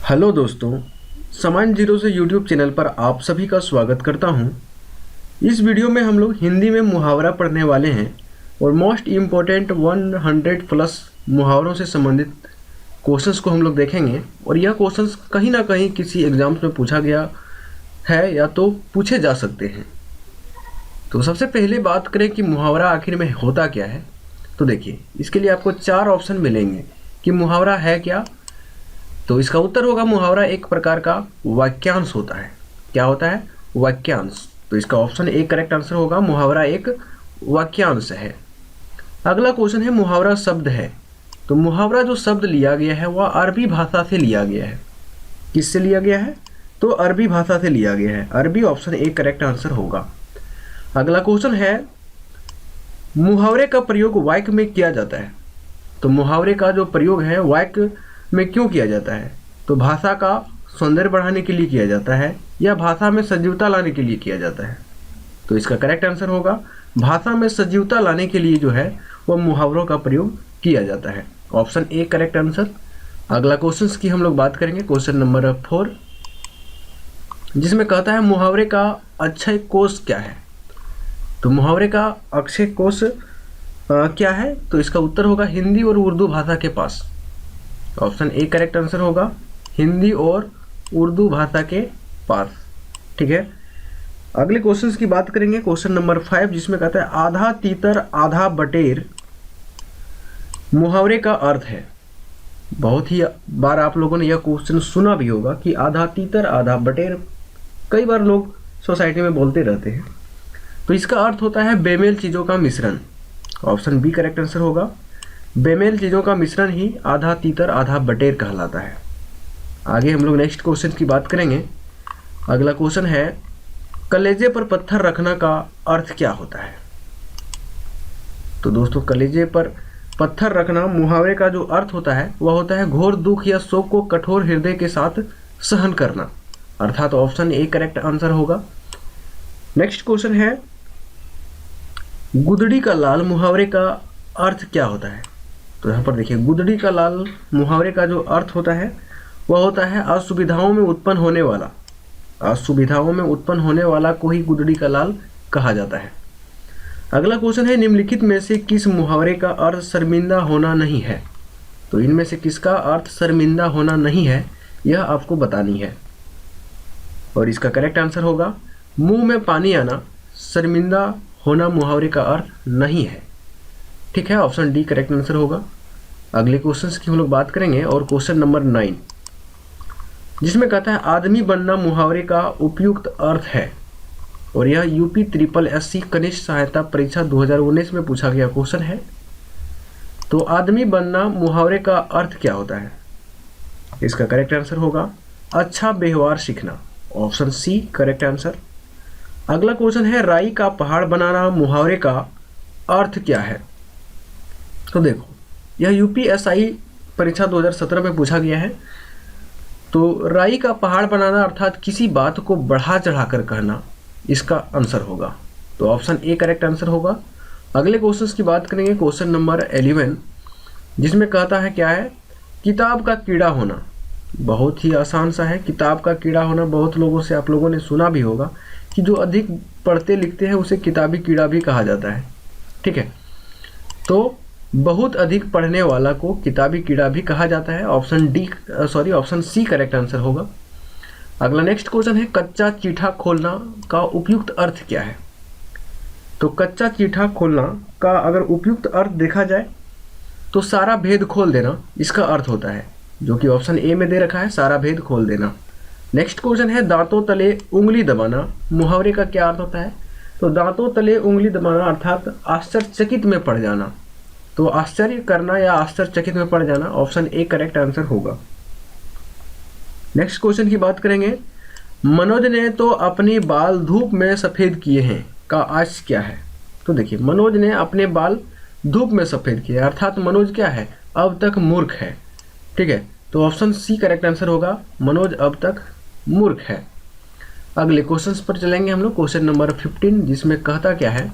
Hello दोस्तों, समान zero से यूट्यूब चैनल पर आप सभी का स्वागत करता हूं। इस वीडियो में हम लोग हिंदी में मुहावरा पढ़ने वाले हैं और मोस्ट इम्पोर्टेंट 100 प्लस मुहावरों से संबंधित क्वेश्चंस को हम लोग देखेंगे। और यह क्वेश्चंस कहीं ना कहीं किसी एग्जाम्स में पूछा गया है या तो पूछे जा सकते हैं। तो सबसे पहले बात करें कि मुहावरा आखिर में होता क्या है। तो देखिए, इसके लिए आपको 4 ऑप्शन मिलेंगे कि मुहावरा है क्या। तो इसका उत्तर होगा मुहावरा एक प्रकार का वाक्यांश होता है। क्या होता है? वाक्यांश। तो इसका ऑप्शन ए करेक्ट आंसर होगा, मुहावरा एक वाक्यांश है। अगला क्वेश्चन है मुहावरा शब्द है। तो मुहावरा जो शब्द लिया गया है वह अरबी भाषा से लिया गया है। किससे लिया गया है? तो अरबी भाषा से लिया गया है। अरबी ऑप्शन ए करेक्ट आंसर होगा। अगला क्वेश्चन है मुहावरे का प्रयोग वाक्य में किया जाता है। तो मुहावरे का जो प्रयोग है वाक्य में क्यों किया जाता है? तो भाषा का सौंदर्य बढ़ाने के लिए किया जाता है या भाषा में सजीवता लाने के लिए किया जाता है? तो इसका करेक्ट आंसर होगा भाषा में सजीवता लाने के लिए जो है वह मुहावरों का प्रयोग किया जाता है। Option A correct answer. अगला क्वेश्चन की हम लोग बात करेंगे, क्वेश्चन नंबर 4, जिसमें कहता है मुहावरे का अक्षय कोश क्या है। तो मुहावरे का अक्षय कोश क्या है? तो इसका उत्तर होगा हिंदी और उर्दू भाषा के पास। ऑप्शन ए करेक्ट आंसर होगा, हिंदी और उर्दू भाषा के पास। ठीक है, अगले क्वेश्चंस की बात करेंगे, क्वेश्चन नंबर 5, जिसमें कहता है आधा तीतर आधा बटेर मुहावरे का अर्थ है। बहुत ही बार आप लोगों ने यह क्वेश्चन सुना भी होगा कि आधा तीतर आधा बटेर कई बार लोग सोसाइटी में बोलते रहते हैं। तो इसका अर्थ होता है बेमेल चीज़ों का मिश्रण। ऑप्शन बी करेक्ट आंसर होगा, बेमेल चीज़ों का मिश्रण ही आधा तीतर आधा बटेर कहलाता है। आगे हम लोग नेक्स्ट क्वेश्चन की बात करेंगे। अगला क्वेश्चन है कलेजे पर पत्थर रखना का अर्थ क्या होता है। तो दोस्तों, कलेजे पर पत्थर रखना मुहावरे का जो अर्थ होता है वह होता है घोर दुख या शोक को कठोर हृदय के साथ सहन करना, अर्थात ऑप्शन ए करेक्ट आंसर होगा। नेक्स्ट क्वेश्चन है गुदड़ी का लाल मुहावरे का अर्थ क्या होता है। तो यहाँ पर देखिए, गुदड़ी का लाल मुहावरे का जो अर्थ होता है वह होता है असुविधाओं में उत्पन्न होने वाला। असुविधाओं में उत्पन्न होने वाला को ही गुदड़ी का लाल कहा जाता है। अगला क्वेश्चन है निम्नलिखित में से किस मुहावरे का अर्थ शर्मिंदा होना नहीं है। तो इनमें से किसका अर्थ शर्मिंदा होना नहीं है यह आपको बतानी है। और इसका करेक्ट आंसर होगा मुंह में पानी आना शर्मिंदा होना मुहावरे का अर्थ नहीं है। ठीक है, ऑप्शन डी करेक्ट आंसर होगा। अगले क्वेश्चंस की हम लोग बात करेंगे और क्वेश्चन नंबर 9, जिसमें कहता है आदमी बनना मुहावरे का उपयुक्त अर्थ है। और यह यूपी SSSC कनिष्ठ सहायता परीक्षा 2019 में पूछा गया क्वेश्चन है। तो आदमी बनना मुहावरे का अर्थ क्या होता है? इसका करेक्ट आंसर होगा अच्छा व्यवहार सीखना। Option C correct answer. अगला क्वेश्चन है राई का पहाड़ बनाना मुहावरे का अर्थ क्या है। तो देखो, यह UPSI परीक्षा 2017 में पूछा गया है। तो राई का पहाड़ बनाना अर्थात किसी बात को बढ़ा चढ़ा कर कहना इसका आंसर होगा। तो ऑप्शन ए करेक्ट आंसर होगा। अगले क्वेश्चन की बात करेंगे, क्वेश्चन नंबर 11, जिसमें कहता है क्या है किताब का कीड़ा होना। बहुत ही आसान सा है, किताब का कीड़ा होना बहुत लोगों से आप लोगों ने सुना भी होगा कि जो अधिक पढ़ते लिखते हैं उसे किताबी कीड़ा भी कहा जाता है। ठीक है, तो बहुत अधिक पढ़ने वाला को किताबी कीड़ा भी कहा जाता है। ऑप्शन सी करेक्ट आंसर होगा। अगला नेक्स्ट क्वेश्चन है कच्चा चीठा खोलना का उपयुक्त अर्थ क्या है। तो कच्चा चीठा खोलना का अगर उपयुक्त अर्थ देखा जाए तो सारा भेद खोल देना इसका अर्थ होता है, जो कि ऑप्शन ए में दे रखा है, सारा भेद खोल देना। नेक्स्ट क्वेश्चन है दांतों तले उंगली दबाना मुहावरे का क्या अर्थ होता है। तो दांतों तले उंगली दबाना अर्थात आश्चर्यचकित में पड़ जाना। तो आश्चर्य करना या आश्चर्यचकित में पड़ जाना, ऑप्शन ए करेक्ट आंसर होगा। नेक्स्ट क्वेश्चन की बात करेंगे, मनोज ने तो अपने बाल धूप में सफ़ेद किए हैं का अर्थ क्या है। तो देखिए, मनोज ने अपने बाल धूप में सफ़ेद किए अर्थात मनोज क्या है, अब तक मूर्ख है। ठीक है, तो ऑप्शन सी करेक्ट आंसर होगा, मनोज अब तक मूर्ख है। अगले क्वेश्चंस पर चलेंगे हम लोग, क्वेश्चन नंबर 15, जिसमें कहता क्या है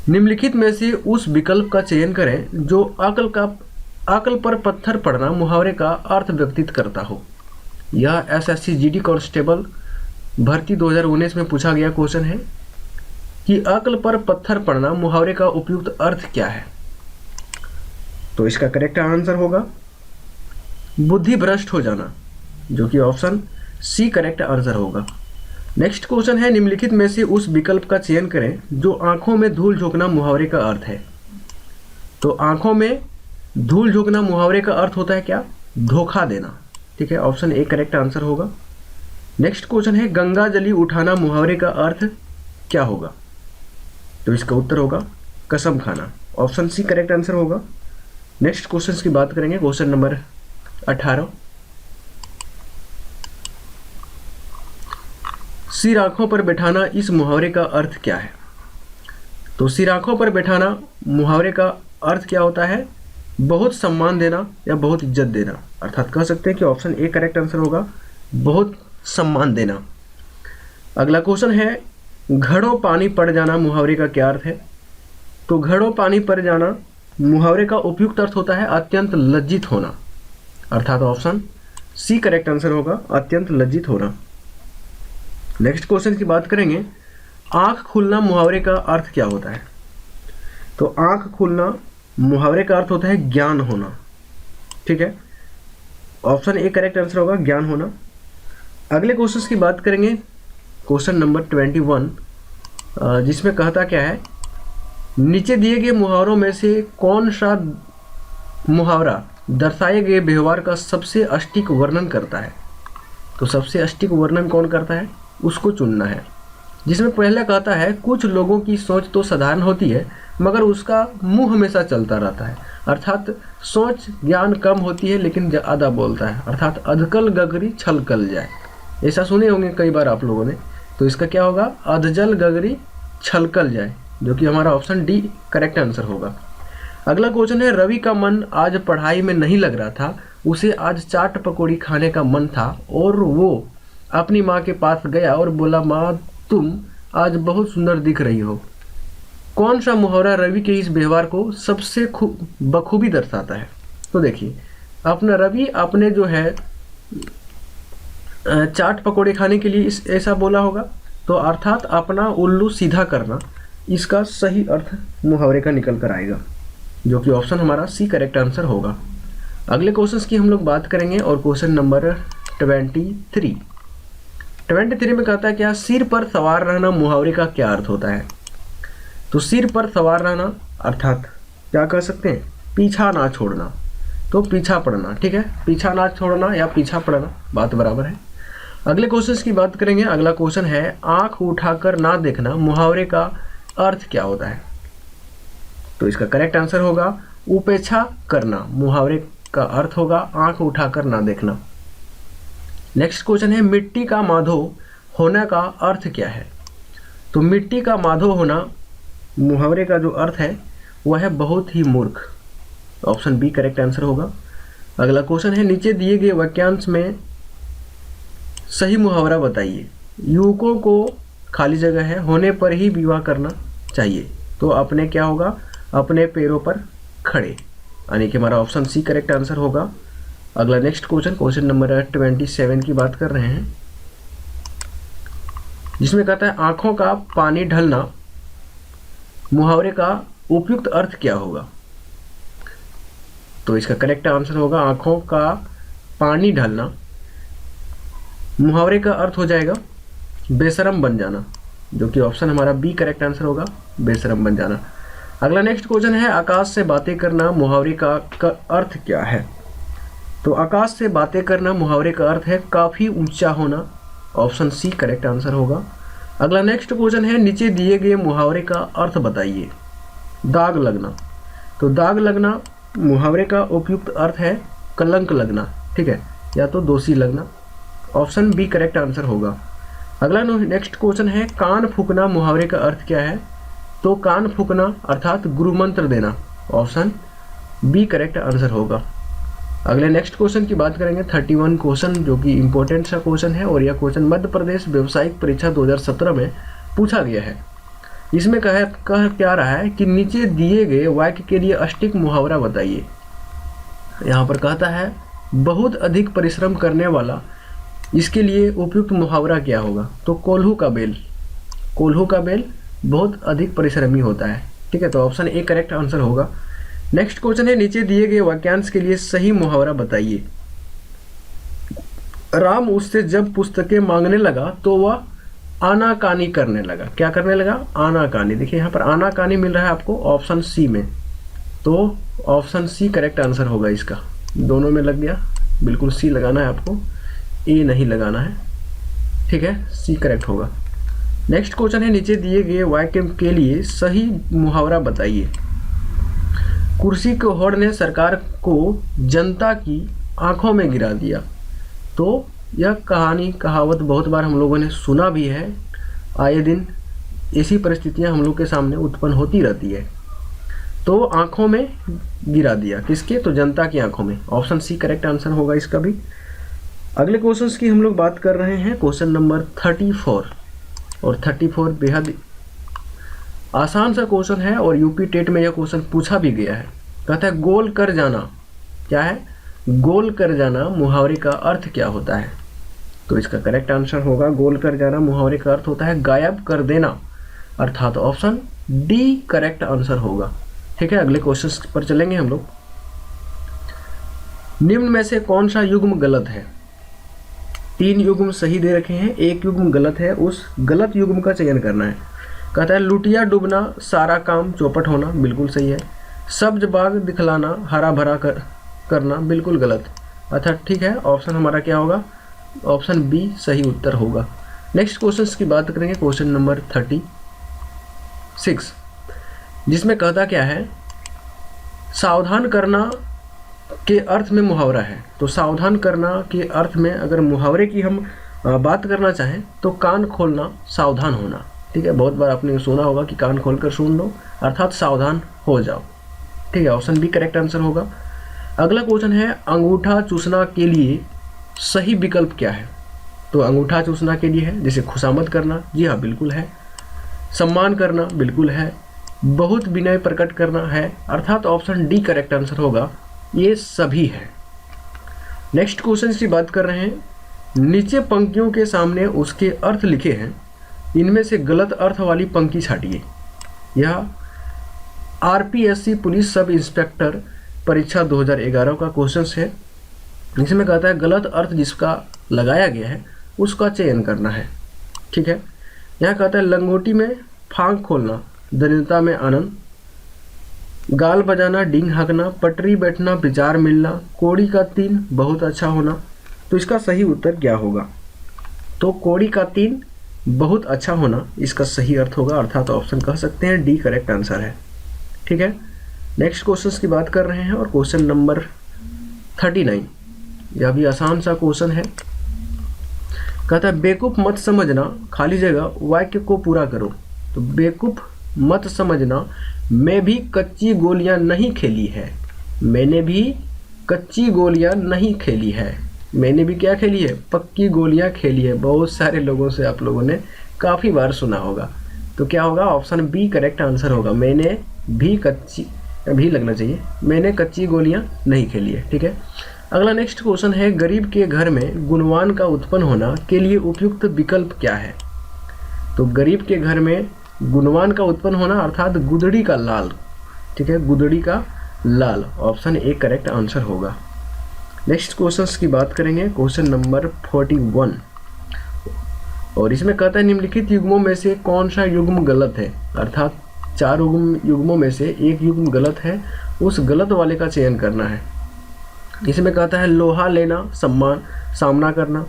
निम्नलिखित में से उस विकल्प का चयन करें जो अकल पर पत्थर पड़ना मुहावरे का अर्थ व्यक्तित करता हो। यह एसएससी जीडी कांस्टेबल भर्ती 2019 में पूछा गया क्वेश्चन है कि अक्ल पर पत्थर पड़ना मुहावरे का उपयुक्त अर्थ क्या है। तो इसका करेक्ट आंसर होगा बुद्धि भ्रष्ट हो जाना, जो कि ऑप्शन सी करेक्ट आंसर होगा। नेक्स्ट क्वेश्चन है निम्नलिखित में से उस विकल्प का चयन करें जो आंखों में धूल झोंकना मुहावरे का अर्थ है। तो आंखों में धूल झोंकना मुहावरे का अर्थ होता है क्या? धोखा देना। ठीक है, ऑप्शन ए करेक्ट आंसर होगा। नेक्स्ट क्वेश्चन है गंगा जली उठाना मुहावरे का अर्थ क्या होगा। तो इसका उत्तर होगा कसम खाना, ऑप्शन सी करेक्ट आंसर होगा। नेक्स्ट क्वेश्चन की बात करेंगे, क्वेश्चन नंबर 18। सिर आंखों पर बैठाना इस मुहावरे का अर्थ क्या है। तो सिर आंखों पर बैठाना मुहावरे का अर्थ क्या होता है? बहुत सम्मान देना या बहुत इज्जत देना, अर्थात कह सकते हैं कि ऑप्शन ए करेक्ट आंसर होगा, बहुत सम्मान देना। अगला क्वेश्चन है घड़ों पानी पड़ जाना मुहावरे का क्या अर्थ है। तो घड़ों पानी पड़ जाना मुहावरे का उपयुक्त अर्थ होता है अत्यंत लज्जित होना, अर्थात ऑप्शन सी करेक्ट आंसर होगा, अत्यंत लज्जित होना। नेक्स्ट क्वेश्चन की बात करेंगे, आंख खुलना मुहावरे का अर्थ क्या होता है। तो आंख खुलना मुहावरे का अर्थ होता है ज्ञान होना। ठीक है, ऑप्शन ए करेक्ट आंसर होगा, ज्ञान होना। अगले क्वेश्चन की बात करेंगे, क्वेश्चन नंबर 21, जिसमें कहता क्या है, नीचे दिए गए मुहावरों में से कौन सा मुहावरा दर्शाए गए व्यवहार का सबसे अष्टिक वर्णन करता है। तो सबसे अष्टिक वर्णन कौन करता है, उसको चुनना है। जिसमें पहले कहता है कुछ लोगों की सोच तो साधारण होती है मगर उसका मुंह हमेशा चलता रहता है, अर्थात सोच ज्ञान कम होती है लेकिन ज़्यादा बोलता है, अर्थात अधकल गगरी छलकल जाए। ऐसा सुने होंगे कई बार आप लोगों ने। तो इसका क्या होगा, अधजल गगरी छलकल जाए, जो कि हमारा ऑप्शन डी करेक्ट आंसर होगा। अगला क्वेश्चन है रवि का मन आज पढ़ाई में नहीं लग रहा था, उसे आज चाट पकौड़ी खाने का मन था और वो अपनी माँ के पास गया और बोला, माँ तुम आज बहुत सुंदर दिख रही हो। कौन सा मुहावरा रवि के इस व्यवहार को सबसे बखूबी दर्शाता है। तो देखिए, अपना रवि अपने जो है चाट पकौड़े खाने के लिए ऐसा बोला होगा, तो अर्थात अपना उल्लू सीधा करना, इसका सही अर्थ मुहावरे का निकल कर आएगा, जो कि ऑप्शन हमारा सी करेक्ट आंसर होगा। अगले क्वेश्चन की हम लोग बात करेंगे और क्वेश्चन नंबर 23 में कहता है क्या, सिर पर सवार रहना मुहावरे का क्या अर्थ होता है। तो सिर पर सवार रहना अर्थात क्या कह सकते हैं, पीछा ना छोड़ना, तो पीछा पड़ना। ठीक है, पीछा ना छोड़ना या पीछा पड़ना बात बराबर है। अगले क्वेश्चन की बात करेंगे। अगला क्वेश्चन है आंख उठाकर ना देखना मुहावरे का अर्थ क्या होता है। तो इसका करेक्ट आंसर होगा उपेक्षा करना, मुहावरे का अर्थ होगा आंख उठाकर ना देखना। नेक्स्ट क्वेश्चन है मिट्टी का माधो होने का अर्थ क्या है। तो मिट्टी का माधो होना मुहावरे का जो अर्थ है वह है बहुत ही मूर्ख, ऑप्शन बी करेक्ट आंसर होगा। अगला क्वेश्चन है नीचे दिए गए वाक्यांश में सही मुहावरा बताइए। युवकों को खाली जगह है होने पर ही विवाह करना चाहिए, तो अपने क्या होगा, अपने पैरों पर खड़े, यानी कि हमारा ऑप्शन सी करेक्ट आंसर होगा। अगला नेक्स्ट क्वेश्चन नंबर 27 की बात कर रहे हैं, जिसमें कहता है आंखों का पानी ढलना मुहावरे का उपयुक्त अर्थ क्या होगा। तो इसका करेक्ट आंसर होगा आंखों का पानी ढलना मुहावरे का अर्थ हो जाएगा बेशरम बन जाना, जो कि ऑप्शन हमारा बी करेक्ट आंसर होगा, बेशरम बन जाना। अगला नेक्स्ट क्वेश्चन है आकाश से बातें करना मुहावरे का अर्थ क्या है। तो आकाश से बातें करना मुहावरे का अर्थ है काफ़ी ऊंचा होना, ऑप्शन सी करेक्ट आंसर होगा। अगला नेक्स्ट क्वेश्चन है नीचे दिए गए मुहावरे का अर्थ बताइए। दाग लगना, तो दाग लगना मुहावरे का उपयुक्त अर्थ है कलंक लगना, ठीक है, या तो दोषी लगना, ऑप्शन बी करेक्ट आंसर होगा। अगला नेक्स्ट क्वेश्चन है कान फूकना मुहावरे का अर्थ क्या है। तो कान फूकना अर्थात गुरु मंत्र देना, ऑप्शन बी करेक्ट आंसर होगा। अगले नेक्स्ट क्वेश्चन की बात करेंगे 31 क्वेश्चन, जो कि इंपॉर्टेंट सा क्वेश्चन है और यह क्वेश्चन मध्य प्रदेश व्यावसायिक परीक्षा 2017 में पूछा गया है। इसमें कह क्या रहा है कि नीचे दिए गए वाक्य के लिए अष्टिक मुहावरा बताइए। यहाँ पर कहता है बहुत अधिक परिश्रम करने वाला इसके लिए उपयुक्त मुहावरा क्या होगा? तो कोल्हू का बेल, कोल्हू का बेल बहुत अधिक परिश्रमी होता है। ठीक है, तो ऑप्शन ए करेक्ट आंसर होगा। नेक्स्ट क्वेश्चन है, नीचे दिए गए वाक्यांश के लिए सही मुहावरा बताइए। राम उससे जब पुस्तकें मांगने लगा तो वह आनाकानी करने लगा। क्या करने लगा? आनाकानी। देखिए यहाँ पर आनाकानी मिल रहा है आपको ऑप्शन सी में, तो ऑप्शन सी करेक्ट आंसर होगा इसका। दोनों में लग गया, बिल्कुल सी लगाना है आपको, ए नहीं लगाना है। ठीक है, सी करेक्ट होगा। नेक्स्ट क्वेश्चन है, नीचे दिए गए वाक्य के लिए सही मुहावरा बताइए। कुर्सी के होड़ ने सरकार को जनता की आंखों में गिरा दिया। तो यह कहानी कहावत बहुत बार हम लोगों ने सुना भी है, आए दिन ऐसी परिस्थितियां हम लोग के सामने उत्पन्न होती रहती है। तो आंखों में गिरा दिया, किसके? तो जनता की आंखों में। ऑप्शन सी करेक्ट आंसर होगा इसका भी। अगले क्वेश्चंस की हम लोग बात कर रहे हैं, क्वेश्चन नंबर 34। और 34 बेहद आसान सा क्वेश्चन है और यूपी टेट में यह क्वेश्चन पूछा भी गया है। कहता है गोल कर जाना। क्या है? गोल कर जाना मुहावरे का अर्थ क्या होता है? तो इसका करेक्ट आंसर होगा, गोल कर जाना मुहावरे का अर्थ होता है गायब कर देना, अर्थात ऑप्शन डी करेक्ट आंसर होगा। ठीक है, अगले क्वेश्चन पर चलेंगे हम लोग। निम्न में से कौन सा युग्म गलत है? 3 युग्म सही दे रखे हैं, 1 युग्म गलत है, उस गलत युग्म का चयन करना है। कहता है लुटिया डूबना सारा काम चौपट होना, बिल्कुल सही है। सब्ज बाग दिखलाना हरा भरा करना, बिल्कुल गलत। अर्थात ठीक है, ऑप्शन हमारा क्या होगा? ऑप्शन बी सही उत्तर होगा। नेक्स्ट क्वेश्चन की बात करेंगे, क्वेश्चन नंबर 36, जिसमें कहता क्या है सावधान करना के अर्थ में मुहावरा है। तो सावधान करना के अर्थ में अगर मुहावरे की हम बात करना चाहें तो कान खोलना सावधान होना। ठीक है, बहुत बार आपने सुना होगा कि कान खोलकर सुन लो, अर्थात सावधान हो जाओ। ठीक है, ऑप्शन बी करेक्ट आंसर होगा। अगला क्वेश्चन है अंगूठा चूसना के लिए सही विकल्प क्या है? तो अंगूठा चूसना के लिए है जैसे खुशामद करना, जी हाँ बिल्कुल है। सम्मान करना, बिल्कुल है। बहुत विनय प्रकट करना है, अर्थात ऑप्शन डी करेक्ट आंसर होगा। ये सभी है। नेक्स्ट क्वेश्चन की बात कर रहे हैं, नीचे पंक्तियों के सामने उसके अर्थ लिखे हैं, इनमें से गलत अर्थ वाली पंक्ति छाटिए। यह आरपीएससी पुलिस सब इंस्पेक्टर परीक्षा 2011 का क्वेश्चन है। इसमें कहता है गलत अर्थ जिसका लगाया गया है उसका चयन करना है। ठीक है, यहाँ कहता है लंगोटी में फांक खोलना, दरिद्रता में आनंद, गाल बजाना, डींग हाँकना, पटरी बैठना, विचार मिलना, कोड़ी का तीन बहुत अच्छा होना। तो इसका सही उत्तर क्या होगा? तो कोड़ी का तीन बहुत अच्छा होना इसका सही अर्थ होगा, अर्थात ऑप्शन कह सकते हैं डी करेक्ट आंसर है। ठीक है, नेक्स्ट क्वेश्चन की बात कर रहे हैं और क्वेश्चन नंबर 39, यह भी आसान सा क्वेश्चन है। कहता है बेवकूफ मत समझना खाली जगह वाक्य को पूरा करो। तो बेवकूफ मत समझना मैं भी कच्ची गोलियां नहीं खेली है, मैंने भी कच्ची गोलियां नहीं खेली है, मैंने भी क्या खेली है? पक्की गोलियां खेली है। बहुत सारे लोगों से आप लोगों ने काफ़ी बार सुना होगा। तो क्या होगा? ऑप्शन बी करेक्ट आंसर होगा। मैंने भी कच्ची, भी लगना चाहिए, मैंने कच्ची गोलियां नहीं खेली है। ठीक है, अगला नेक्स्ट क्वेश्चन है गरीब के घर में गुणवान का उत्पन्न होना के लिए उपयुक्त विकल्प क्या है? तो गरीब के घर में गुणवान का उत्पन्न होना अर्थात गुदड़ी का लाल। ठीक है, गुदड़ी का लाल, ऑप्शन ए करेक्ट आंसर होगा। नेक्स्ट क्वेश्चंस की बात करेंगे, क्वेश्चन नंबर 41, और इसमें कहता है निम्नलिखित युग्मों में से कौन सा युग्म गलत है? अर्थात 4 युग्मों में से एक युग्म गलत है, उस गलत वाले का चयन करना है। इसमें कहता है लोहा लेना सम्मान सामना करना,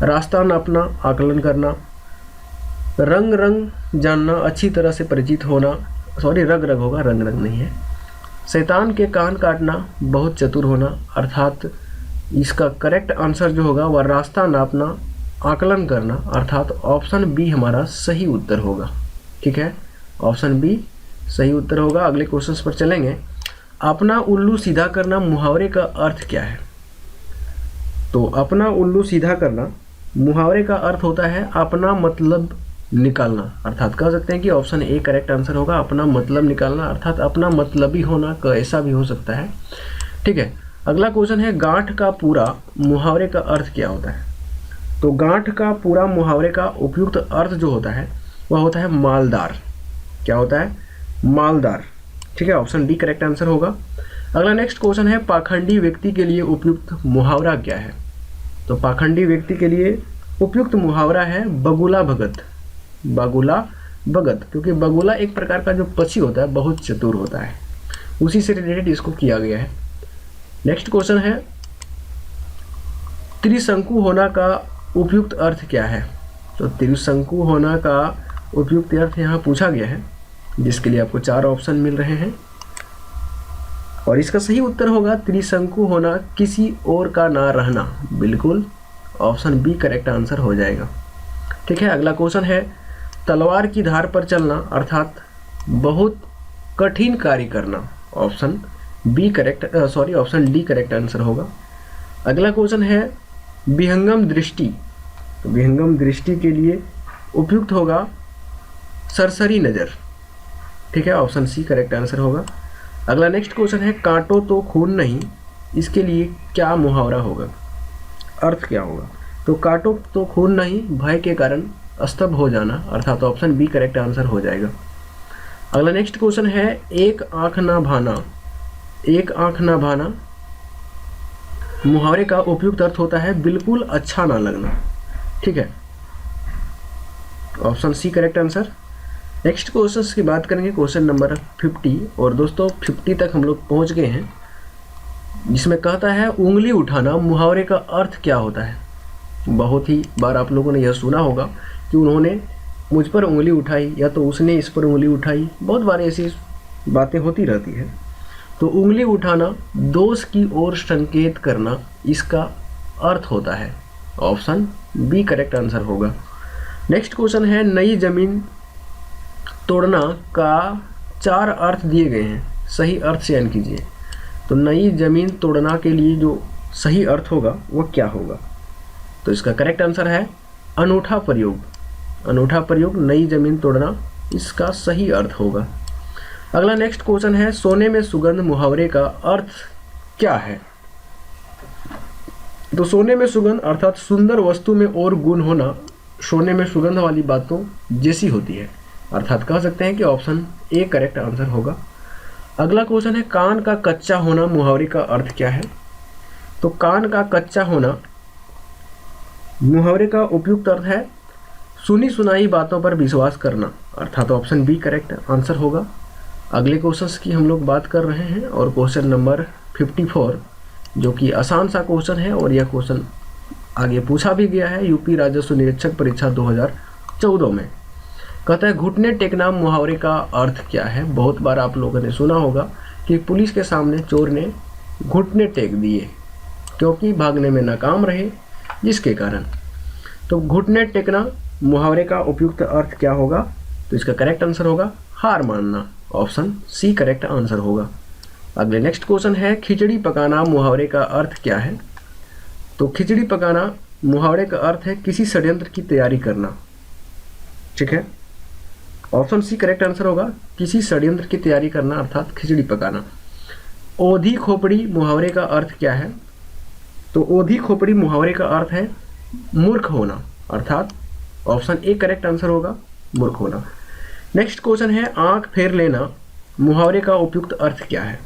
रास्ता नापना आकलन करना, रंग रंग जानना अच्छी तरह से परिचित होना, सॉरी रग रग होगा, रंग रंग नहीं है। शैतान के कान काटना बहुत चतुर होना, अर्थात इसका करेक्ट आंसर जो होगा वह रास्ता नापना आकलन करना, अर्थात ऑप्शन बी हमारा सही उत्तर होगा। ठीक है, ऑप्शन बी सही उत्तर होगा। अगले क्वेश्चन पर चलेंगे। अपना उल्लू सीधा करना मुहावरे का अर्थ क्या है? तो अपना उल्लू सीधा करना मुहावरे का अर्थ होता है अपना मतलब निकालना, अर्थात कह सकते हैं कि ऑप्शन ए करेक्ट आंसर होगा। अपना मतलब निकालना अर्थात अपना मतलबी होना, ऐसा भी हो सकता है। ठीक है, अगला क्वेश्चन है गांठ का पूरा मुहावरे का अर्थ क्या होता है? तो गांठ का पूरा मुहावरे का उपयुक्त अर्थ जो होता है वह होता है मालदार। क्या होता है? मालदार। ठीक है, ऑप्शन डी करेक्ट आंसर होगा। अगला नेक्स्ट क्वेश्चन है, पाखंडी व्यक्ति के लिए उपयुक्त मुहावरा क्या है? तो पाखंडी व्यक्ति के लिए उपयुक्त मुहावरा है बगुला भगत। बगुला भगत, क्योंकि बगुला एक प्रकार का जो पक्षी होता है बहुत चतुर होता है, उसी से रिलेटेड इसको किया गया है। नेक्स्ट क्वेश्चन है, त्रिशंकु होना का उपयुक्त अर्थ क्या है? तो त्रिशंकु होना का उपयुक्त अर्थ यहाँ पूछा गया है, जिसके लिए आपको 4 ऑप्शन मिल रहे हैं और इसका सही उत्तर होगा त्रिशंकु होना किसी और का ना रहना। बिल्कुल, ऑप्शन बी करेक्ट आंसर हो जाएगा। ठीक है, अगला क्वेश्चन है, तलवार की धार पर चलना अर्थात बहुत कठिन कार्य करना। ऑप्शन डी करेक्ट आंसर होगा। अगला क्वेश्चन है, विहंगम दृष्टि। तो विहंगम दृष्टि के लिए उपयुक्त होगा सरसरी नज़र। ठीक है, ऑप्शन सी करेक्ट आंसर होगा। अगला नेक्स्ट क्वेश्चन है, काटो तो खून नहीं, इसके लिए क्या मुहावरा होगा? अर्थ क्या होगा? तो काटो तो खून नहीं, भय के कारण स्तब्ध हो जाना, अर्थात ऑप्शन बी करेक्ट आंसर हो जाएगा। अगला नेक्स्ट क्वेश्चन है, एक आंख ना भाना। एक आंख ना भाना मुहावरे का उपयुक्त अर्थ होता है बिल्कुल अच्छा ना लगना। ठीक है, option C correct answer. Next question की बात करेंगे, क्वेश्चन नंबर 50। और दोस्तों 50 तक हम लोग पहुंच गए हैं, जिसमें कहता है उंगली उठाना मुहावरे का अर्थ क्या होता है? बहुत ही बार आप लोगों ने यह सुना होगा कि उन्होंने मुझ पर उंगली उठाई या तो उसने इस पर उंगली उठाई, बहुत बार ऐसी बातें होती रहती है। तो उंगली उठाना दोष की ओर संकेत करना, इसका अर्थ होता है। ऑप्शन बी करेक्ट आंसर होगा। नेक्स्ट क्वेश्चन है, नई जमीन तोड़ना का 4 अर्थ दिए गए हैं, सही अर्थ चयन कीजिए। तो नई जमीन तोड़ना के लिए जो सही अर्थ होगा वह क्या होगा? तो इसका करेक्ट आंसर है अनूठा प्रयोग। अनूठा प्रयोग, नई जमीन तोड़ना, इसका सही अर्थ होगा। अगला नेक्स्ट क्वेश्चन है, सोने में सुगंध मुहावरे का अर्थ क्या है? तो सोने में सुगंध अर्थात सुंदर वस्तु में और गुण होना सोने में सुगंध वाली बातों जैसी होती है, अर्थात कह सकते हैं कि ऑप्शन ए करेक्ट आंसर होगा। अगला क्वेश्चन है, कान का कच्चा होना मुहावरे का अर्थ क्या है? तो कान का कच्चा होना मुहावरे का उपयुक्त अर्थ है सुनी सुनाई बातों पर विश्वास करना, अर्थात ऑप्शन बी करेक्ट आंसर होगा। अगले क्वेश्चंस की हम लोग बात कर रहे हैं और क्वेश्चन नंबर 54, जो कि आसान सा क्वेश्चन है और यह क्वेश्चन आगे पूछा भी गया है यूपी राजस्व निरीक्षक परीक्षा 2014 में। कहता है घुटने टेकना मुहावरे का अर्थ क्या है? बहुत बार आप लोगों ने सुना होगा कि पुलिस के सामने चोर ने घुटने टेक दिए क्योंकि भागने में नाकाम रहे, जिसके कारण। तो घुटने टेकना मुहावरे का उपयुक्त अर्थ क्या होगा? तो इसका करेक्ट आंसर होगा हार मानना। ऑप्शन सी करेक्ट आंसर होगा। अगले नेक्स्ट क्वेश्चन है, खिचड़ी पकाना मुहावरे का अर्थ क्या है? तो खिचड़ी पकाना मुहावरे का अर्थ है किसी षड्यंत्र की तैयारी करना। ठीक है, ऑप्शन सी करेक्ट आंसर होगा, किसी षड्यंत्र की तैयारी करना अर्थात खिचड़ी पकाना। ओधी खोपड़ी मुहावरे का अर्थ क्या है? तो ओधी खोपड़ी मुहावरे का अर्थ है मूर्ख होना, अर्थात ऑप्शन ए करेक्ट आंसर होगा, मूर्ख होना। नेक्स्ट क्वेश्चन है, आंख फेर लेना मुहावरे का उपयुक्त अर्थ क्या है?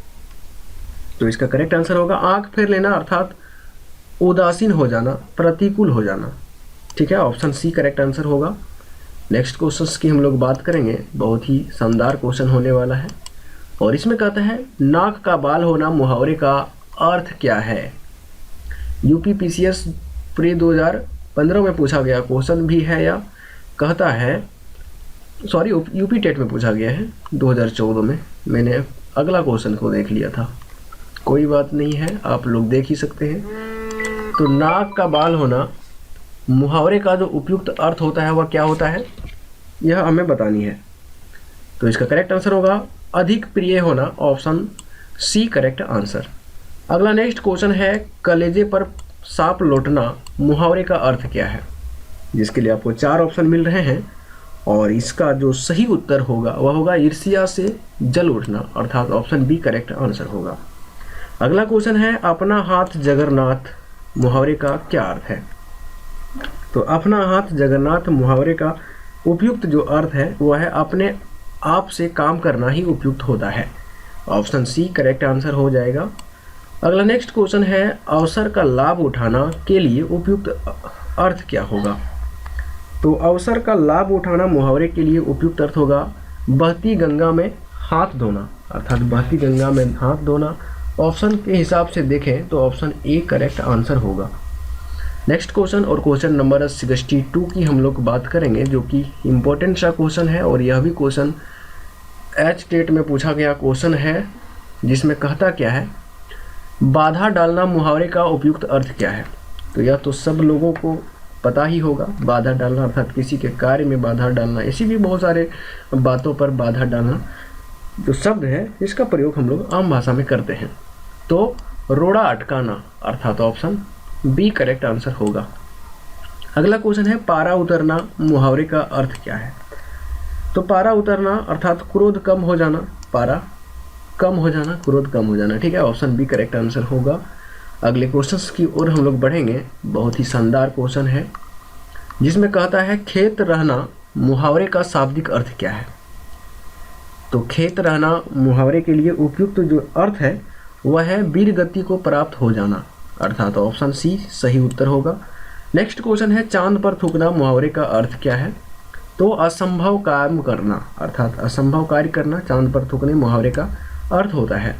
तो इसका करेक्ट आंसर होगा आंख फेर लेना अर्थात उदासीन हो जाना, प्रतिकूल हो जाना। ठीक है, ऑप्शन सी करेक्ट आंसर होगा। नेक्स्ट क्वेश्चंस की हम लोग बात करेंगे, बहुत ही शानदार क्वेश्चन होने वाला है और इसमें कहता है नाक का बाल होना मुहावरे का अर्थ क्या है? यूपी पीसीएस प्री 2015 में पूछा गया क्वेश्चन भी है, या कहता है सॉरी यूपी टेट में पूछा गया है 2014 में। मैंने अगला क्वेश्चन को देख लिया था, कोई बात नहीं है, आप लोग देख ही सकते हैं। तो नाक का बाल होना मुहावरे का जो उपयुक्त अर्थ होता है वह क्या होता है, यह हमें बतानी है। तो इसका करेक्ट आंसर होगा अधिक प्रिय होना, ऑप्शन सी करेक्ट आंसर। अगला नेक्स्ट क्वेश्चन है, कलेजे पर सांप लौटना मुहावरे का अर्थ क्या है? जिसके लिए आपको 4 ऑप्शन मिल रहे हैं और इसका जो सही उत्तर होगा वह होगा ईर्ष्या से जल उठना, अर्थात ऑप्शन बी करेक्ट आंसर होगा। अगला क्वेश्चन है, अपना हाथ जगन्नाथ मुहावरे का क्या अर्थ है? तो अपना हाथ जगन्नाथ मुहावरे का उपयुक्त जो अर्थ है वह है अपने आप से काम करना ही उपयुक्त होता है। ऑप्शन सी करेक्ट आंसर हो जाएगा। अगला नेक्स्ट क्वेश्चन है अवसर का लाभ उठाना के लिए उपयुक्त अर्थ क्या होगा। तो अवसर का लाभ उठाना मुहावरे के लिए उपयुक्त अर्थ होगा बहती गंगा में हाथ धोना, अर्थात बहती गंगा में हाथ धोना। ऑप्शन के हिसाब से देखें तो ऑप्शन ए करेक्ट आंसर होगा। नेक्स्ट क्वेश्चन और क्वेश्चन नंबर 62 की हम लोग बात करेंगे, जो कि इम्पोर्टेंट सा क्वेश्चन है और यह भी क्वेश्चन एच टेट में पूछा गया क्वेश्चन है, जिसमें कहता क्या है, बाधा डालना मुहावरे का उपयुक्त अर्थ क्या है। तो यह तो सब लोगों को पता ही होगा। बाधा डालना अर्थात किसी के कार्य में बाधा डालना, ऐसी भी बहुत सारे बातों पर बाधा डालना जो शब्द है इसका प्रयोग हम लोग आम भाषा में करते हैं। तो रोड़ा अटकाना अर्थात ऑप्शन बी करेक्ट आंसर होगा। अगला क्वेश्चन है पारा उतरना मुहावरे का अर्थ क्या है। तो पारा उतरना अर्थात क्रोध कम हो जाना, पारा कम हो जाना, क्रोध कम हो जाना। ठीक है, ऑप्शन बी करेक्ट आंसर होगा। अगले क्वेश्चंस की ओर हम लोग बढ़ेंगे। बहुत ही शानदार क्वेश्चन है जिसमें कहता है खेत रहना मुहावरे का शाब्दिक अर्थ क्या है। तो खेत रहना मुहावरे के लिए उपयुक्त जो अर्थ है वह है वीर गति को प्राप्त हो जाना, अर्थात ऑप्शन सी सही उत्तर होगा। नेक्स्ट क्वेश्चन है चांद पर थूकना मुहावरे का अर्थ क्या है। तो असंभव काम करना अर्थात असंभव कार्य करना चांद पर थूकने मुहावरे का अर्थ होता है।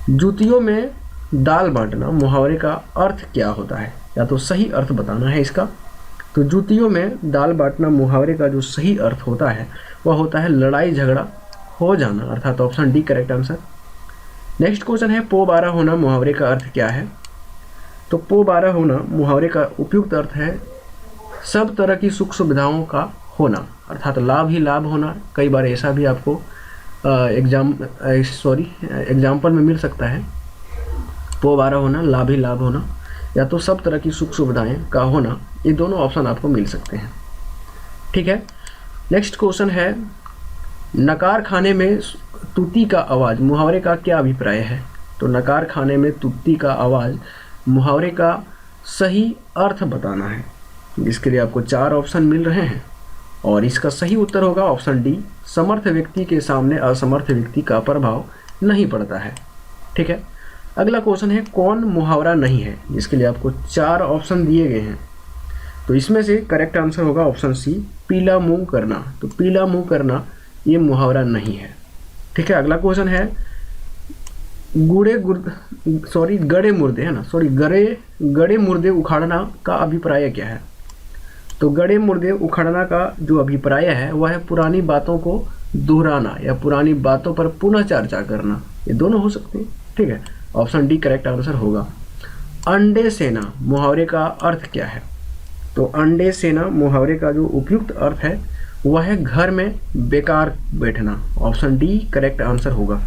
जूतियों में दाल बांटना मुहावरे का अर्थ क्या होता है, या तो सही अर्थ बताना है इसका। तो जूतियों में दाल बांटना मुहावरे का जो सही अर्थ होता है वह होता है लड़ाई झगड़ा हो जाना, अर्थात option D correct answer. Next question है पो बारह होना मुहावरे का अर्थ क्या है। तो पो बारह होना मुहावरे का उपयुक्त अर्थ है सब तरह की सुख सुविधाओं का होना, अर्थात लाभ ही लाभ होना। कई बार ऐसा भी आपको एग्जाम्पल में मिल सकता है, पो बारह होना लाभ ही लाभ होना, या तो सब तरह की सुख सुविधाएं का होना। ये दोनों ऑप्शन आपको मिल सकते हैं। ठीक है, नेक्स्ट क्वेश्चन है नकार खाने में तुत्ती का आवाज़ मुहावरे का क्या अभिप्राय है। तो नकार खाने में तुत्ती का आवाज़ मुहावरे का सही अर्थ बताना है, जिसके लिए आपको 4 ऑप्शन मिल रहे हैं और इसका सही उत्तर होगा ऑप्शन डी समर्थ व्यक्ति के सामने असमर्थ व्यक्ति का प्रभाव नहीं पड़ता है। ठीक है, अगला क्वेश्चन है कौन मुहावरा नहीं है, जिसके लिए आपको 4 ऑप्शन दिए गए हैं। तो इसमें से करेक्ट आंसर होगा ऑप्शन सी पीला मुंह करना। तो पीला मुंह करना ये मुहावरा नहीं है। ठीक है, अगला क्वेश्चन है गड़े मुर्दे उखाड़ना का अभिप्राय क्या है। तो गड़े मुर्दे उखाड़ना का जो अभिप्राय है वह है पुरानी बातों को दोहराना या पुरानी बातों पर पुनः चर्चा करना, ये दोनों हो सकते हैं। ठीक है, ऑप्शन डी करेक्ट आंसर होगा। अंडे सेना मुहावरे का अर्थ क्या है। तो अंडे सेना मुहावरे का जो उपयुक्त अर्थ है वह है घर में बेकार बैठना, ऑप्शन डी करेक्ट आंसर होगा।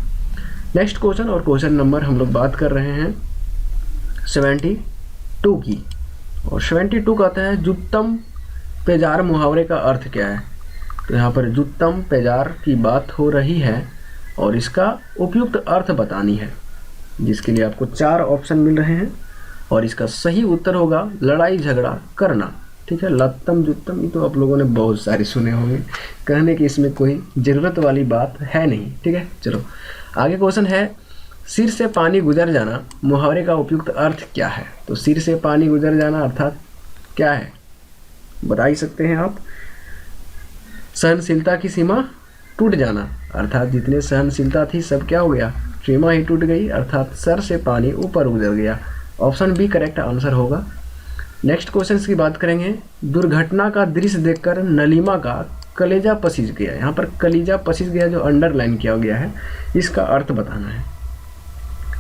नेक्स्ट क्वेश्चन और क्वेश्चन नंबर हम लोग बात कर रहे हैं 72 की, और 72 कहता है जुत्तम पेजार मुहावरे का अर्थ क्या है। तो यहाँ पर जुत्तम पेजार की बात हो रही है और इसका उपयुक्त अर्थ बतानी है, जिसके लिए आपको 4 ऑप्शन मिल रहे हैं और इसका सही उत्तर होगा लड़ाई झगड़ा करना। ठीक है, लत्तम जुत्तम ये तो आप लोगों ने बहुत सारे सुने होंगे, कहने की इसमें कोई ज़रूरत वाली बात है नहीं। ठीक है, चलो आगे क्वेश्चन है सिर से पानी गुजर जाना मुहावरे का उपयुक्त अर्थ क्या है। तो सिर से पानी गुजर जाना अर्थात क्या है, बता ही सकते हैं आप। सहनशीलता की सीमा टूट जाना, अर्थात जितने सहनशीलता थी सब क्या हो गया, सीमा ही टूट गई, अर्थात सर से पानी ऊपर गुजर गया। ऑप्शन बी करेक्ट आंसर होगा। नेक्स्ट क्वेश्चन की बात करेंगे दुर्घटना का दृश्य देखकर नलीमा का कलेजा पसीज गया। यहाँ पर कलेजा पसीज गया जो अंडरलाइन किया गया है, इसका अर्थ बताना है।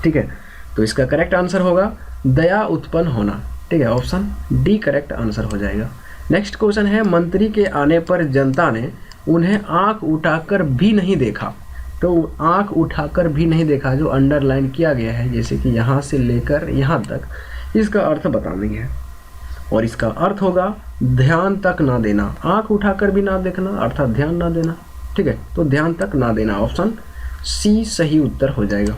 ठीक है, तो इसका करेक्ट आंसर होगा दया उत्पन्न होना। ठीक है, ऑप्शन डी करेक्ट आंसर हो जाएगा। नेक्स्ट क्वेश्चन है मंत्री के आने पर जनता ने उन्हें आंख उठाकर भी नहीं देखा। तो आंख उठाकर भी नहीं देखा जो अंडरलाइन किया गया है, जैसे कि यहाँ से लेकर यहाँ तक, इसका अर्थ बतानी है और इसका अर्थ होगा ध्यान तक ना देना। आंख उठाकर भी ना देखना अर्थात ध्यान ना देना। ठीक है, तो ध्यान तक ना देना, ऑप्शन सी सही उत्तर हो जाएगा।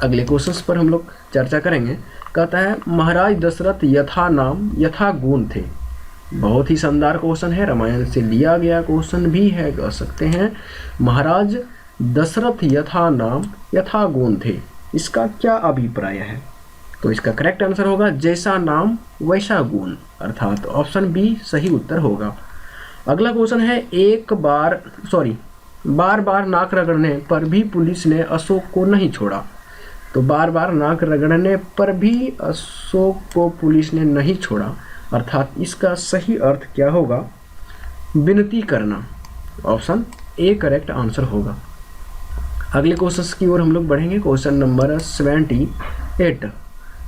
अगले क्वेश्चंस पर हम लोग चर्चा करेंगे। कहता है महाराज दशरथ यथा नाम यथा गुण थे बहुत ही शानदार क्वेश्चन है, रामायण से लिया गया क्वेश्चन भी है, कह सकते हैं। महाराज दशरथ यथा नाम यथा गुण थे, इसका क्या अभिप्राय है? तो इसका करेक्ट आंसर होगा जैसा नाम वैसा गुण, अर्थात ऑप्शन बी सही उत्तर होगा। अगला क्वेश्चन है, बार बार नाक रगड़ने पर भी पुलिस ने अशोक को नहीं छोड़ा। तो बार बार नाक रगड़ने पर भी अशोक को पुलिस ने नहीं छोड़ा, अर्थात इसका सही अर्थ क्या होगा? विनती करना, ऑप्शन ए करेक्ट आंसर होगा। अगले क्वेश्चन की ओर हम लोग बढ़ेंगे, क्वेश्चन नंबर 78,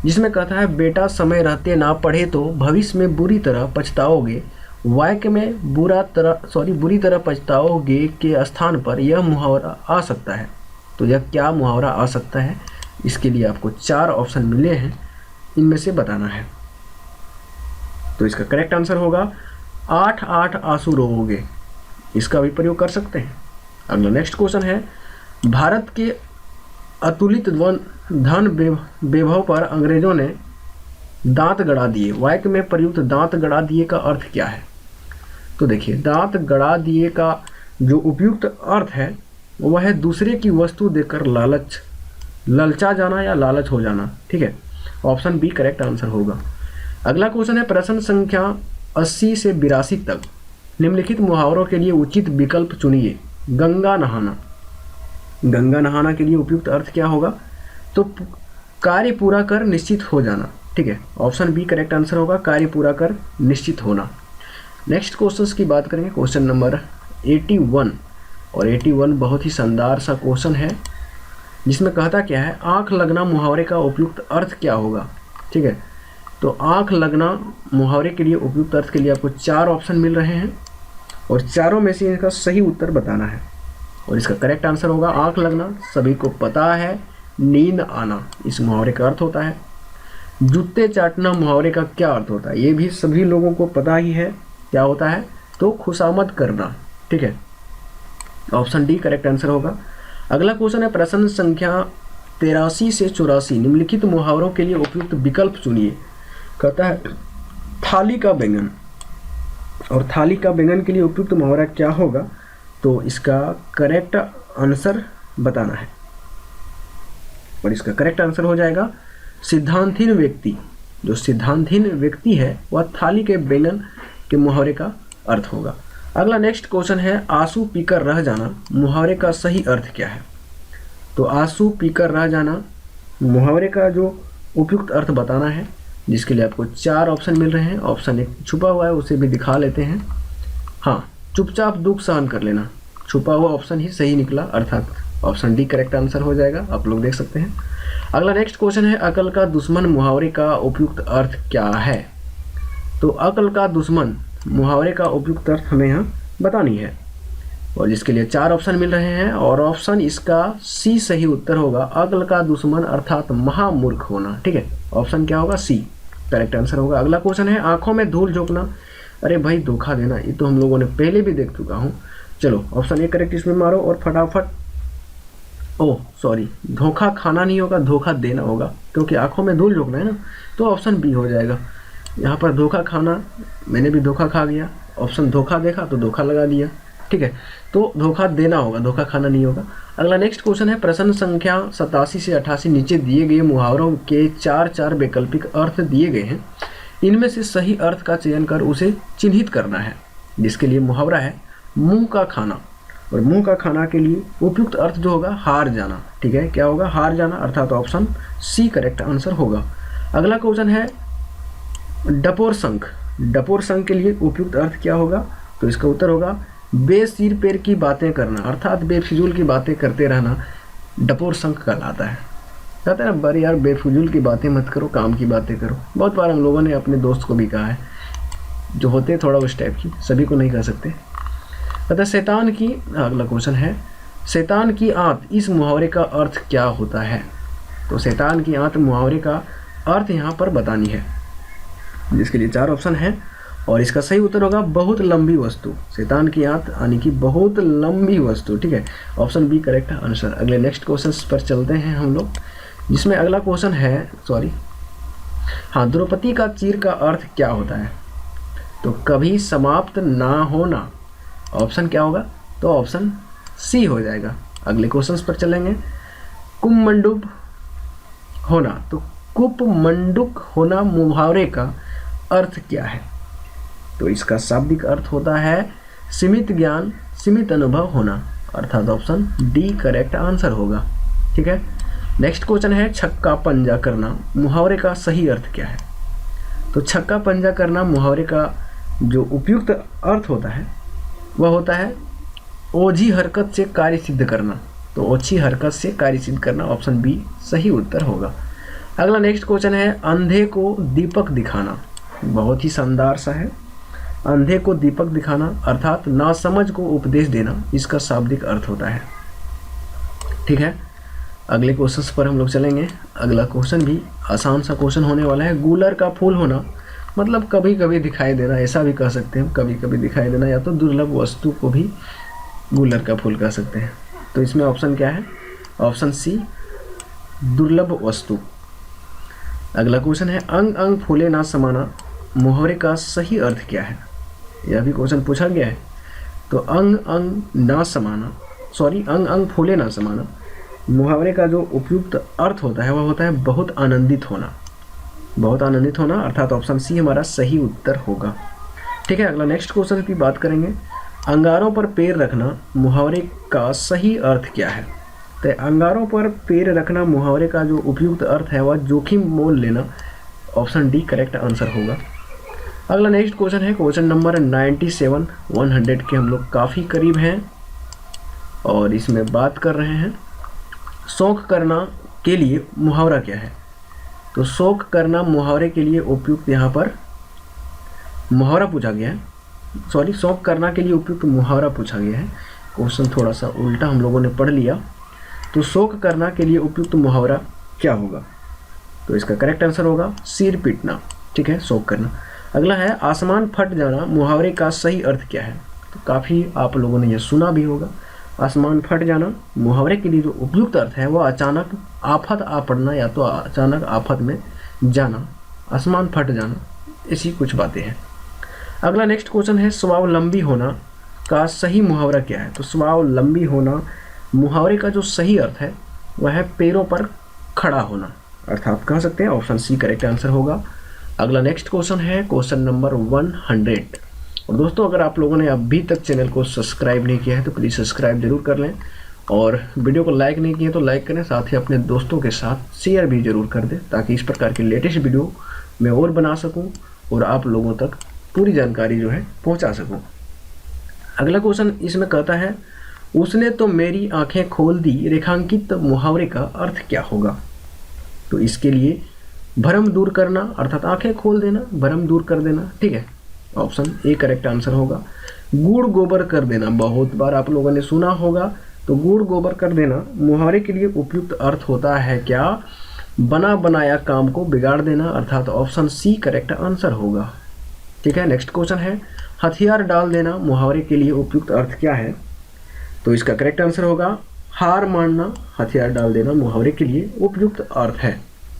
जिसमें कहता है बेटा समय रहते ना पढ़े तो भविष्य में बुरी तरह पछताओगे। वाक्य में बुरी तरह पछताओगे के स्थान पर यह मुहावरा आ सकता है। तो यह क्या मुहावरा आ सकता है? इसके लिए आपको 4 ऑप्शन मिले हैं, इनमें से बताना है। तो इसका करेक्ट आंसर होगा 8 आंसू रोओगे, इसका भी प्रयोग कर सकते हैं। अगला नेक्स्ट क्वेश्चन है, भारत के अतुलित धन वैभव पर अंग्रेजों ने दांत गड़ा दिए। वाक्य में प्रयुक्त दांत गड़ा दिए का अर्थ क्या है? तो देखिए, दांत गड़ा दिए का जो उपयुक्त अर्थ है वह है दूसरे की वस्तु देकर ललचा जाना या लालच हो जाना। ठीक है, ऑप्शन बी करेक्ट आंसर होगा। अगला क्वेश्चन है, प्रश्न संख्या 80 से 82 तक निम्नलिखित मुहावरों के लिए उचित विकल्प चुनिए। गंगा नहाना, गंगा नहाना के लिए उपयुक्त अर्थ क्या होगा? तो कार्य पूरा कर निश्चित हो जाना। ठीक है, ऑप्शन बी करेक्ट आंसर होगा, कार्य पूरा कर निश्चित होना। नेक्स्ट क्वेश्चंस की बात करेंगे, क्वेश्चन नंबर 81, और 81 बहुत ही शानदार सा क्वेश्चन है, जिसमें कहता क्या है, आंख लगना मुहावरे का उपयुक्त अर्थ क्या होगा? ठीक है, तो आंख लगना मुहावरे के लिए उपयुक्त अर्थ के लिए आपको 4 ऑप्शन मिल रहे हैं, और चारों में से इनका सही उत्तर बताना है। और इसका करेक्ट आंसर होगा आंख लगना, सभी को पता है, नींद आना इस मुहावरे का अर्थ होता है। जूते चाटना मुहावरे का क्या अर्थ होता है? ये भी सभी लोगों को पता ही है, क्या होता है? तो खुशामद करना। ठीक है, ऑप्शन डी करेक्ट आंसर होगा। अगला क्वेश्चन है, प्रश्न संख्या 83 से 84 निम्नलिखित मुहावरों के लिए उपयुक्त विकल्प चुनिए। कहता है थाली का बैंगन, और थाली का बैंगन के लिए उपयुक्त मुहावरा क्या होगा? तो इसका करेक्ट आंसर बताना है, और इसका करेक्ट आंसर हो जाएगा सिद्धांतहीन व्यक्ति। जो सिद्धांतहीन व्यक्ति है वह थाली के बैंगन के मुहावरे का अर्थ होगा। अगला नेक्स्ट क्वेश्चन है, आंसू पीकर रह जाना मुहावरे का सही अर्थ क्या है? तो आंसू पीकर रह जाना मुहावरे का जो उपयुक्त अर्थ बताना है, जिसके लिए आपको 4 ऑप्शन मिल रहे हैं। ऑप्शन 1 छुपा हुआ है, उसे भी दिखा लेते हैं। हाँ, चुपचाप दुख सहन कर लेना, छुपा हुआ ऑप्शन ही सही निकला, अर्थात ऑप्शन डी करेक्ट आंसर हो जाएगा, आप लोग देख सकते हैं। अगला नेक्स्ट क्वेश्चन है, अकल का दुश्मन मुहावरे का उपयुक्त अर्थ क्या है? तो अकल का दुश्मन मुहावरे का उपयुक्त अर्थ हमें यहाँ बतानी है, और जिसके लिए 4 ऑप्शन मिल रहे हैं, और ऑप्शन इसका सी सही उत्तर होगा। अकल का दुश्मन अर्थात महामूर्ख होना। ठीक है, ऑप्शन क्या होगा? सी करेक्ट आंसर होगा। अगला क्वेश्चन है, आंखों में धूल झोंकना। अरे भाई, धोखा देना, ये तो हम लोगों ने पहले भी देख चुका हूँ। चलो ऑप्शन ए करेक्ट इसमें मारो, और फटाफट धोखा खाना नहीं होगा, धोखा देना होगा, क्योंकि आंखों में धूल झोंकना है ना, तो ऑप्शन बी हो जाएगा। यहाँ पर धोखा खाना, मैंने भी धोखा खा गया, ऑप्शन धोखा देखा तो धोखा लगा दिया। ठीक है, तो धोखा देना होगा, धोखा खाना नहीं होगा। अगला नेक्स्ट क्वेश्चन है, प्रश्न संख्या 87 से 88 नीचे दिए गए मुहावरों के 4 वैकल्पिक अर्थ दिए गए हैं, इनमें से सही अर्थ का चयन कर उसे चिन्हित करना है, जिसके लिए मुहावरा है मुंह का खाना, और मुंह का खाना के लिए उपयुक्त अर्थ जो होगा हार जाना। ठीक है, क्या होगा? हार जाना, अर्थात ऑप्शन सी करेक्ट आंसर होगा। अगला क्वेश्चन है, डपोर शंख। डपोर शंख के लिए उपयुक्त अर्थ क्या होगा? तो इसका उत्तर होगा बेसिर पैर की बातें करना, अर्थात बेफिजूल की बातें करते रहना डपोर शंख कहलाता है। कहते हैं ना, बड़े यार बेफिजूल की बातें मत करो, काम की बातें करो। बहुत बार हम लोगों ने अपने दोस्त को भी कहा है, जो होते हैं थोड़ा उस टाइप की, सभी को नहीं कह सकते। कहता है शैतान की, अगला क्वेश्चन है, शैतान की आंत इस मुहावरे का अर्थ क्या होता है? तो शैतान की आंत मुहावरे का अर्थ यहाँ पर बतानी है, जिसके लिए 4 ऑप्शन है, और इसका सही उत्तर होगा बहुत लंबी वस्तु। शैतान की आंत यानी कि बहुत लंबी वस्तु। ठीक है, ऑप्शन बी करेक्ट आंसर। अगले नेक्स्ट क्वेश्चन पर चलते हैं हम लोग, जिसमें अगला क्वेश्चन है, द्रौपदी का चीर का अर्थ क्या होता है? तो कभी समाप्त ना होना, ऑप्शन क्या होगा? तो ऑप्शन सी हो जाएगा। अगले क्वेश्चंस पर चलेंगे। कुमंडूक होना, तो कुपमंडूक होना मुहावरे का अर्थ क्या है? तो इसका शाब्दिक अर्थ होता है सीमित ज्ञान, सीमित अनुभव होना, अर्थात ऑप्शन डी करेक्ट आंसर होगा। ठीक है, नेक्स्ट क्वेश्चन है छक्का पंजा करना मुहावरे का सही अर्थ क्या है? तो छक्का पंजा करना मुहावरे का जो उपयुक्त अर्थ होता है वह होता है ओझी हरकत से कार्य सिद्ध करना। तो ओछी हरकत से कार्य सिद्ध करना, ऑप्शन बी सही उत्तर होगा। अगला नेक्स्ट क्वेश्चन है अंधे को दीपक दिखाना, बहुत ही शानदार सा है। अंधे को दीपक दिखाना अर्थात नासमझ को उपदेश देना, इसका शाब्दिक अर्थ होता है। ठीक है, अगले क्वेश्चन पर हम लोग चलेंगे। अगला क्वेश्चन भी आसान सा क्वेश्चन होने वाला है। गूलर का फूल होना मतलब कभी कभी दिखाई देना, ऐसा भी कह सकते हैं, कभी कभी दिखाई देना, या तो दुर्लभ वस्तु को भी गूलर का फूल कह सकते हैं। तो इसमें ऑप्शन क्या है? ऑप्शन सी दुर्लभ वस्तु। अगला क्वेश्चन है अंग अंग फूले ना समाना मुहावरे का सही अर्थ क्या है? यह भी क्वेश्चन पूछा गया है। तो अंग अंग ना समाना, सॉरी अंग अंग फूले ना समाना मुहावरे का जो उपयुक्त अर्थ होता है वह होता है बहुत आनंदित होना। बहुत आनंदित होना, अर्थात ऑप्शन सी हमारा सही उत्तर होगा। ठीक है, अगला नेक्स्ट क्वेश्चन की बात करेंगे। अंगारों पर पैर रखना मुहावरे का सही अर्थ क्या है? तो अंगारों पर पैर रखना मुहावरे का जो उपयुक्त अर्थ है वह जोखिम मोल लेना, ऑप्शन डी करेक्ट आंसर होगा। अगला नेक्स्ट क्वेश्चन है क्वेश्चन नंबर 97, 100 के हम लोग काफ़ी करीब हैं और इसमें बात कर रहे हैं शौक करना के लिए मुहावरा क्या है? तो शौक करना मुहावरे के लिए उपयुक्त यहाँ पर मुहावरा पूछा गया है, सॉरी शौक करना के लिए उपयुक्त मुहावरा पूछा गया है। क्वेश्चन थोड़ा सा उल्टा हम लोगों ने पढ़ लिया। तो शौक करना के लिए उपयुक्त मुहावरा क्या होगा? तो इसका करेक्ट आंसर होगा सिर पीटना। ठीक है, शौक करना। अगला है आसमान फट जाना मुहावरे का सही अर्थ क्या है? तो काफ़ी आप लोगों ने यह सुना भी होगा। आसमान फट जाना मुहावरे के लिए जो उपयुक्त अर्थ है वह अचानक आफत आ पड़ना, या तो अचानक आफत में जाना, आसमान फट जाना, ऐसी कुछ बातें हैं। अगला नेक्स्ट क्वेश्चन है स्वावलंबी होना का सही मुहावरा क्या है? तो स्वावलंबी होना मुहावरे का जो सही अर्थ है वह है पैरों पर खड़ा होना, अर्थात कह सकते हैं ऑप्शन सी करेक्ट आंसर होगा। अगला नेक्स्ट क्वेश्चन है क्वेश्चन नंबर 100। और दोस्तों अगर आप लोगों ने अभी तक चैनल को सब्सक्राइब नहीं किया है तो प्लीज़ सब्सक्राइब जरूर कर लें, और वीडियो को लाइक नहीं किया तो लाइक करें, साथ ही अपने दोस्तों के साथ शेयर भी जरूर कर दें ताकि इस प्रकार की लेटेस्ट वीडियो मैं और बना सकूं और आप लोगों तक पूरी जानकारी जो है पहुंचा सकूं। अगला क्वेश्चन इसमें कहता है उसने तो मेरी आंखें खोल दी रेखांकित मुहावरे का अर्थ क्या होगा? तो इसके लिए भ्रम दूर करना, अर्थात आंखें खोल देना, भ्रम दूर कर देना। ठीक है, ऑप्शन ए करेक्ट आंसर होगा। गुड़ गोबर कर देना, बहुत बार आप लोगों ने सुना होगा। तो गुड़ गोबर कर देना मुहावरे के लिए उपयुक्त अर्थ होता है क्या? बना बनाया काम को बिगाड़ देना, अर्थात ऑप्शन सी करेक्ट आंसर होगा। ठीक है, नेक्स्ट क्वेश्चन है हथियार डाल देना मुहावरे के लिए उपयुक्त अर्थ क्या है? तो इसका करेक्ट आंसर होगा हार मानना, हथियार डाल देना मुहावरे के लिए उपयुक्त अर्थ है।